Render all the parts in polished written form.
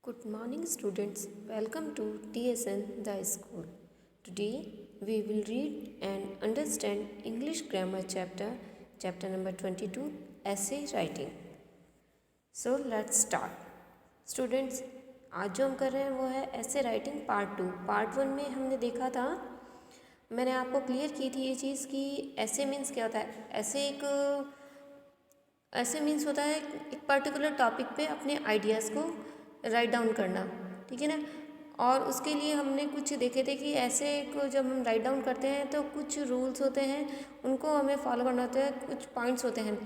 Good morning, students. Welcome to TSN The School. Today we will read and understand English Grammar chapter number 22, Essay Writing. So let's start. Students, आज जो हम कर रहे हैं वो है ऐसे राइटिंग पार्ट 2। पार्ट 1 में हमने देखा था, मैंने आपको क्लियर की थी ये चीज़ कि ऐसे मीन्स क्या होता है। ऐसे मीन्स होता है एक पर्टिकुलर टॉपिक पे अपने आइडियाज़ को राइट डाउन करना, ठीक है ना। और उसके लिए हमने कुछ देखे थे कि ऐसे को जब हम राइट डाउन करते हैं तो कुछ रूल्स होते हैं, उनको हमें फॉलो करना होता है, कुछ पॉइंट्स होते हैं।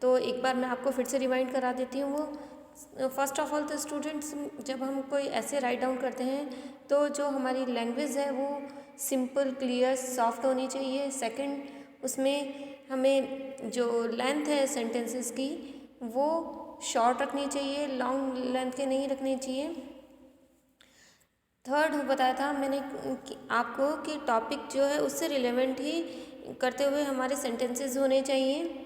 तो एक बार मैं आपको फिर से रिमाइंड करा देती हूँ। वो फर्स्ट ऑफ ऑल तो स्टूडेंट्स, जब हम कोई ऐसे राइट डाउन करते हैं तो जो हमारी लैंग्वेज है वो सिंपल, क्लियर, सॉफ्ट होनी चाहिए। सेकंड, उसमें हमें जो लेंथ है सेंटेंसेस की वो शॉर्ट रखनी चाहिए, लॉन्ग लेंथ के नहीं रखनी चाहिए। थर्ड बताया था मैंने आपको कि टॉपिक जो है उससे रिलेवेंट ही करते हुए हमारे सेंटेंसेस होने चाहिए।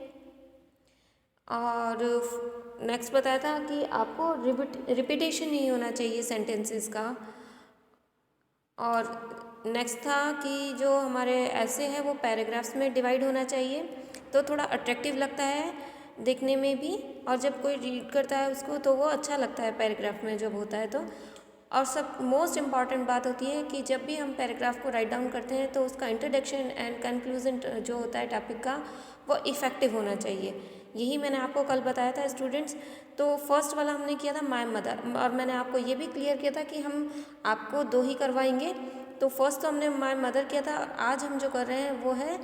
और नेक्स्ट बताया था कि आपको रिपीटेशन नहीं होना चाहिए सेंटेंसेस का। और नेक्स्ट था कि जो हमारे ऐसे हैं वो पैराग्राफ्स में डिवाइड होना चाहिए, तो थोड़ा अट्रैक्टिव लगता है देखने में भी, और जब कोई रीड करता है उसको तो वो अच्छा लगता है पैराग्राफ में जब होता है तो। और सब मोस्ट इम्पॉर्टेंट बात होती है कि जब भी हम पैराग्राफ को राइट डाउन करते हैं तो उसका इंट्रोडक्शन एंड कंक्लूजन जो होता है टॉपिक का वो इफ़ेक्टिव होना चाहिए। यही मैंने आपको कल बताया था स्टूडेंट्स। तो फर्स्ट वाला हमने किया था माय मदर, और मैंने आपको ये भी क्लियर किया था कि हम आपको 2 ही करवाएंगे। तो फर्स्ट तो हमने माय मदर किया था, आज हम जो कर रहे हैं वो है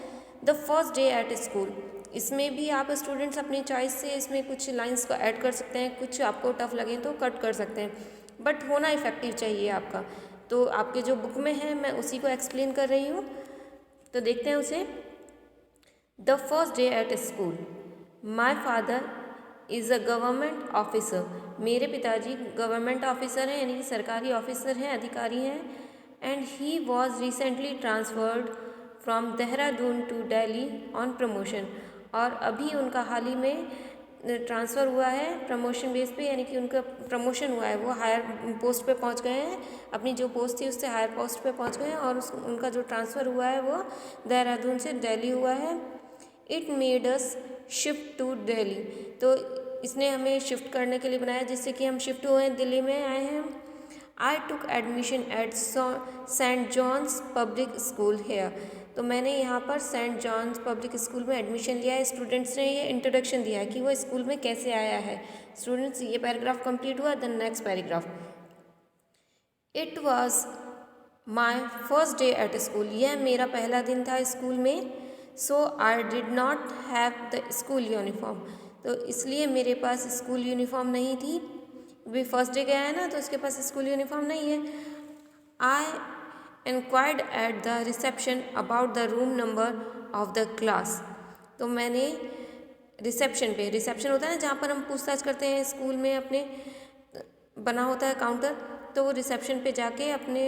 the first day at school. इसमें भी आप स्टूडेंट्स अपनी चॉइस से इसमें कुछ लाइंस को ऐड कर सकते हैं, कुछ आपको टफ लगे तो कट कर सकते हैं, बट होना इफेक्टिव चाहिए आपका। तो आपके जो बुक में है मैं उसी को एक्सप्लेन कर रही हूँ, तो देखते हैं उसे। The first day at school, my father is a government officer. मेरे पिताजी गवर्नमेंट ऑफिसर हैं, यानी कि सरकारी ऑफिसर हैं, अधिकारी हैं। And he was recently transferred from Dehradun to Delhi on promotion. और अभी उनका हाल ही में ट्रांसफ़र हुआ है प्रमोशन बेस पे, यानी कि उनका प्रमोशन हुआ है, वो हायर पोस्ट पे पहुंच गए हैं, अपनी जो पोस्ट थी उससे हायर पोस्ट पे पहुंच गए हैं। और उनका जो ट्रांसफ़र हुआ है वो देहरादून से दिल्ली हुआ है। It made us shift to Delhi, तो इसने हमें शिफ्ट करने के लिए बनाया, जिससे कि हम शिफ्ट हुए हैं, दिल्ली में आए हैं। I took admission at Saint John's public school here. तो मैंने यहाँ पर सेंट जॉन्स पब्लिक स्कूल में एडमिशन लिया है। स्टूडेंट्स ने ये इंट्रोडक्शन दिया है कि वो स्कूल में कैसे आया है। स्टूडेंट्स, ये पैराग्राफ कंप्लीट हुआ, then next paragraph. It was my first day at school, यह मेरा पहला दिन था स्कूल में। So I did not have the school uniform, तो इसलिए मेरे पास स्कूल यूनिफॉर्म नहीं थी। अभी फर्स्ट डे गया है ना, तो उसके पास स्कूल यूनिफॉर्म नहीं है। आई inquired at the reception about the room number of the class, तो मैंने रिसेप्शन होता है ना जहाँ पर हम पूछताछ करते हैं स्कूल में, अपने बना होता है काउंटर, तो वो रिसेप्शन पे जाके अपने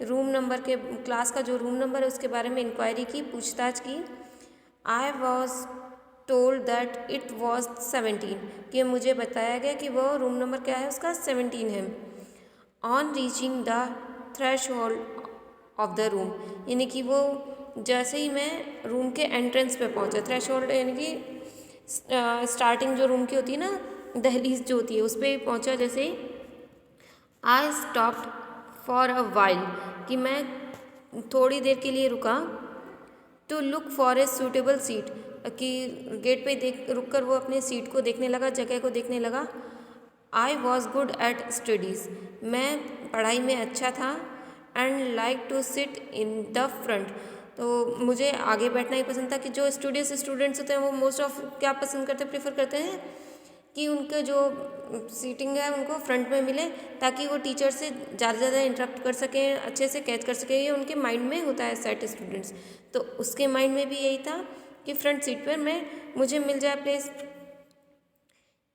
रूम नंबर के, क्लास का जो रूम नंबर है उसके बारे में इंक्वायरी की, पूछताछ की। I was told that it was 17, कि मुझे बताया गया कि वो रूम नंबर क्या है, उसका 17 है। On reaching the threshold of the room, यानी कि वो जैसे ही मैं रूम के एंट्रेंस पे पहुंचा, थ्रेश होल्ड यानी कि स्टार्टिंग जो रूम की होती है ना, दहलीज जो होती है, उस पर पहुंचा जैसे ही। I stopped for a while, कि मैं थोड़ी देर के लिए रुका। To look for a suitable seat, कि गेट पे देख रुक कर वो अपने सीट को देखने लगा, जगह को देखने लगा। I was good at studies, मैं पढ़ाई में अच्छा था। And like to sit in the front, तो मुझे आगे बैठना ही पसंद था। कि जो स्टूडेंट्स होते हैं वो मोस्ट ऑफ क्या पसंद करते हैं, प्रेफर करते हैं कि उनके जो सीटिंग है उनको फ्रंट में मिले, ताकि वो टीचर से ज़्यादा से ज़्यादा इंटरेक्ट कर सकें, अच्छे से कैच कर सकें। ये उनके माइंड में होता है सेट स्टूडेंट्स, तो उसके माइंड में भी यही था कि फ्रंट सीट पर मुझे मिल जाए place.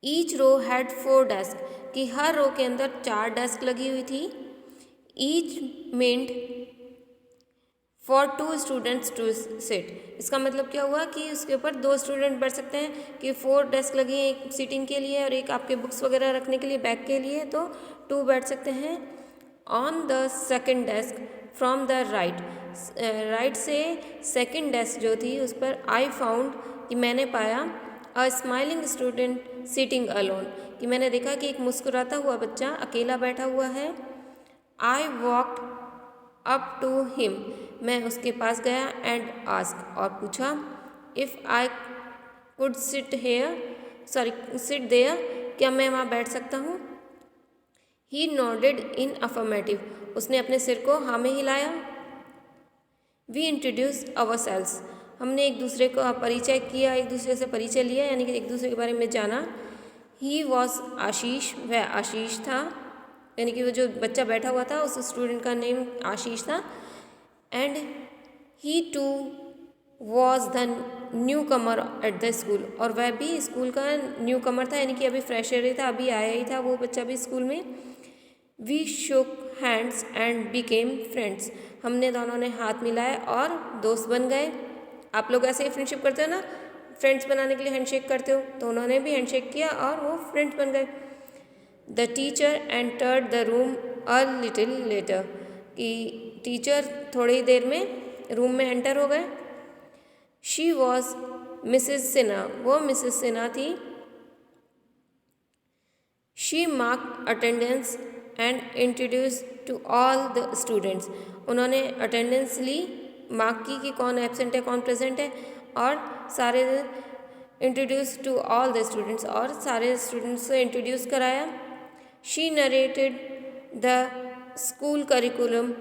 Each row had 4 desk, कि हर रो के अंदर 4 डेस्क लगी हुई थी। Each meant for 2 students to sit. इसका मतलब क्या हुआ कि उसके ऊपर 2 स्टूडेंट बैठ सकते हैं, कि 4 डेस्क लगी हैं, एक सीटिंग के लिए और एक आपके बुक्स वगैरह रखने के लिए बैग के लिए, तो 2 बैठ सकते हैं। On the second desk from the right, right से सेकेंड डेस्क जो थी उस पर आई फाउंड, कि मैंने पाया, अ स्माइलिंग स्टूडेंट सिटिंग अलोन, कि मैंने देखा कि एक मुस्कुराता हुआ बच्चा अकेला बैठा हुआ है। I walked up to him, मैं उसके पास गया, एंड आस्क, और पूछा, if I could sit sit there, क्या मैं वहाँ बैठ सकता हूँ। ही नोडेड इन अफर्मेटिव, उसने अपने सिर को हाँ में हिलाया। वी इंट्रोड्यूस अवर सेल्स, हमने एक दूसरे का परिचय किया, एक दूसरे से परिचय लिया, यानी कि एक दूसरे के बारे में जाना। ही वॉज आशीष, वह आशीष था, यानी कि वो जो बच्चा बैठा हुआ था उस स्टूडेंट का नेम आशीष था। And he too was the newcomer at the school, और वह भी स्कूल का न्यू कमर था, यानी कि अभी फ्रेशर ही था, अभी आया ही था वो बच्चा भी स्कूल में। We shook hands and became friends, हमने दोनों ने हाथ मिलाए और दोस्त बन गए। आप लोग ऐसे ही फ्रेंडशिप करते हो ना, फ्रेंड्स बनाने के लिए हैंडशेक करते हो, तो उन्होंने भी हैंडशेक किया और वो फ्रेंड्स बन गए। The teacher entered the room a little letter, कि टीचर थोड़ी देर में रूम में एंटर हो गए। शी वॉज मिसेस सिन्हा, वो मिसेस सिन्हा थी। She marked attendance and introduce to all the students, उन्होंने अटेंडेंस ली, मार्क की कि कौन एब्सेंट है कौन प्रेजेंट है, और सारे introduce to all the students, और सारे स्टूडेंट्स से इंट्रोड्यूस कराया। She narrated the school curriculum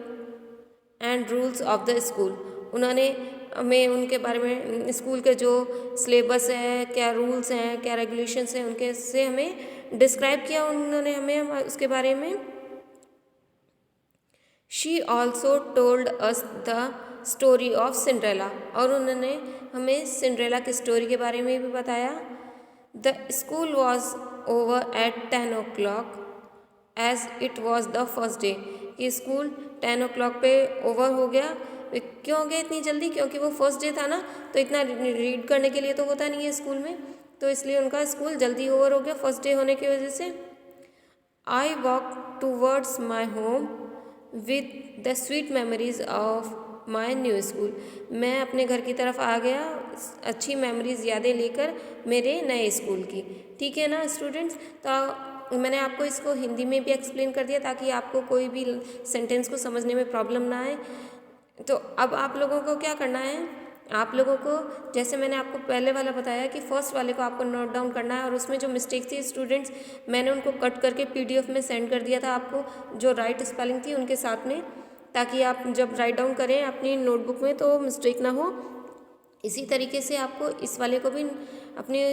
and rules of the school, उन्होंने हमें उनके बारे में, स्कूल के जो सिलेबस है, क्या रूल्स हैं, क्या रेगुलेशंस हैं, उनके से हमें डिस्क्राइब किया उन्होंने हमें उसके बारे में। She also told us the story of Cinderella, और उन्होंने हमें सिंड्रेला की स्टोरी के बारे में भी बताया। The school was over at 10 o'clock as it was the first day, कि स्कूल 10 o'clock पे ओवर हो गया। क्यों हो गया इतनी जल्दी, क्योंकि वो फर्स्ट डे था ना, तो इतना रीड करने के लिए तो होता नहीं है स्कूल में, तो इसलिए उनका स्कूल जल्दी ओवर हो गया फर्स्ट डे होने की वजह से। I walk towards my home with the sweet memories of my new school, मैं अपने घर की तरफ आ गया अच्छी मेमोरीज यादें लेकर मेरे नए स्कूल की। ठीक है ना स्टूडेंट्स, तो मैंने आपको इसको हिंदी में भी एक्सप्लेन कर दिया ताकि आपको कोई भी सेंटेंस को समझने में प्रॉब्लम ना आए। तो अब आप लोगों को क्या करना है, आप लोगों को जैसे मैंने आपको पहले वाला बताया कि फर्स्ट वाले को आपको नोट डाउन करना है, और उसमें जो मिस्टेक थी स्टूडेंट्स, मैंने उनको कट करके PDF में सेंड कर दिया था आपको, जो राइट स्पेलिंग थी उनके साथ में, ताकि आप जब राइट डाउन करें अपनी नोटबुक में तो मिस्टेक ना हो। इसी तरीके से आपको इस वाले को भी अपनी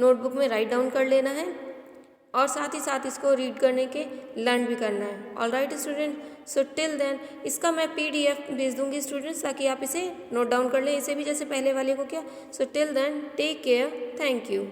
नोटबुक में राइट डाउन कर लेना है, और साथ ही साथ इसको रीड करने के लर्न भी करना है। All right student, so till then इसका मैं PDF भेज दूंगी स्टूडेंट्स, ताकि आप इसे नोट डाउन कर लें, इसे भी जैसे पहले वाले को किया। So till then take care, thank you.